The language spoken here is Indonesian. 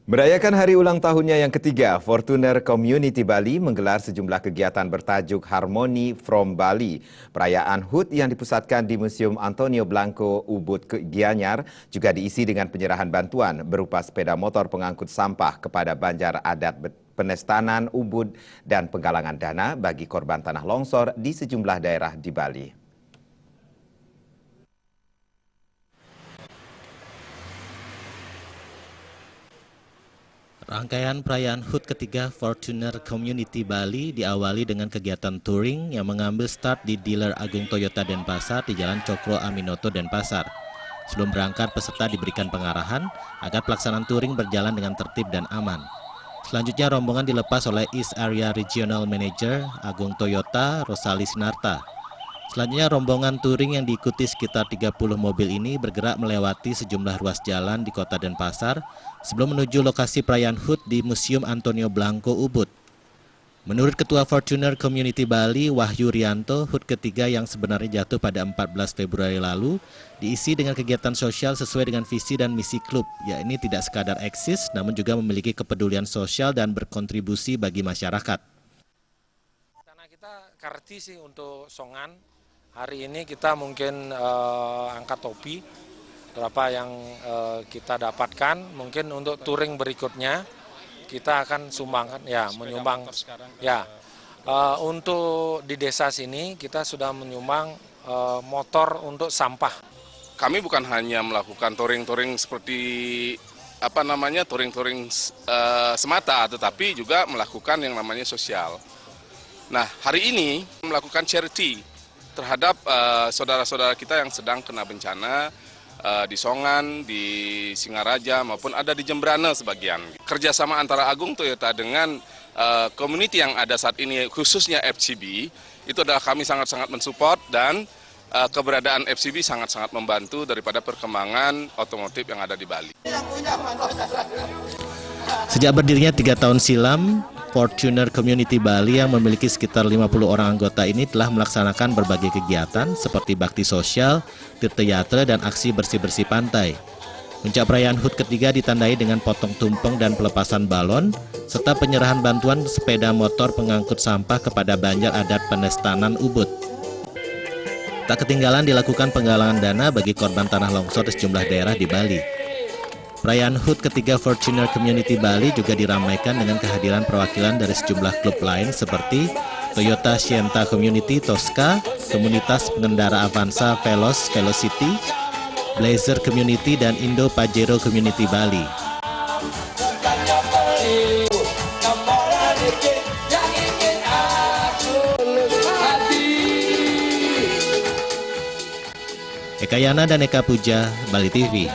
Merayakan hari ulang tahunnya yang ketiga, Fortuner Community Bali menggelar sejumlah kegiatan bertajuk Harmony from Bali. Perayaan HUT yang dipusatkan di Museum Antonio Blanco, Ubud, Gianyar juga diisi dengan penyerahan bantuan berupa sepeda motor pengangkut sampah kepada Banjar Adat Penestanan Ubud dan penggalangan dana bagi korban tanah longsor di sejumlah daerah di Bali. Rangkaian perayaan HUT ketiga Fortuner Community Bali diawali dengan kegiatan touring yang mengambil start di dealer Agung Toyota Denpasar di Jalan Cokro Aminoto Denpasar. Sebelum berangkat, peserta diberikan pengarahan agar pelaksanaan touring berjalan dengan tertib dan aman. Selanjutnya, rombongan dilepas oleh East Area Regional Manager Agung Toyota, Rosali Sinarta. Selanjutnya, rombongan touring yang diikuti sekitar 30 mobil ini bergerak melewati sejumlah ruas jalan di kota Denpasar sebelum menuju lokasi perayaan HUT di Museum Antonio Blanco, Ubud. Menurut Ketua Fortuner Community Bali, Wahyu Rianto, HUT ketiga yang sebenarnya jatuh pada 14 Februari lalu diisi dengan kegiatan sosial sesuai dengan visi dan misi klub, yakni tidak sekadar eksis namun juga memiliki kepedulian sosial dan berkontribusi bagi masyarakat. Karena kita karti sih untuk songan. Hari ini kita mungkin angkat topi, berapa yang kita dapatkan. Mungkin untuk touring berikutnya kita akan sumbangkan, ya menyumbang. Ya, untuk di desa sini kita sudah menyumbang motor untuk sampah. Kami bukan hanya melakukan touring-touring seperti touring-touring semata, tetapi juga melakukan yang namanya sosial. Nah, hari ini melakukan charity terhadap saudara-saudara kita yang sedang kena bencana di Songan, di Singaraja maupun ada di Jembrana sebagian. Kerjasama antara Agung Toyota dengan community yang ada saat ini khususnya FCB itu adalah kami sangat-sangat mensupport dan keberadaan FCB sangat-sangat membantu daripada perkembangan otomotif yang ada di Bali. Sejak berdirinya 3 tahun silam, Fortuner Community Bali yang memiliki sekitar 50 orang anggota ini telah melaksanakan berbagai kegiatan seperti bakti sosial, tirta-yatra, dan aksi bersih-bersih pantai. Puncak perayaan HUT ketiga ditandai dengan potong tumpeng dan pelepasan balon, serta penyerahan bantuan sepeda motor pengangkut sampah kepada Banjar Adat Penestanan Ubud. Tak ketinggalan dilakukan penggalangan dana bagi korban tanah longsor di sejumlah daerah di Bali. Perayaan HUT ketiga Fortuner Community Bali juga diramaikan dengan kehadiran perwakilan dari sejumlah klub lain seperti Toyota Sienta Community Tosca, Komunitas Pengendara Avanza Veloz Velocity, Blazer Community, dan Indo Pajero Community Bali. Eka Yana dan Eka Puja, Bali TV.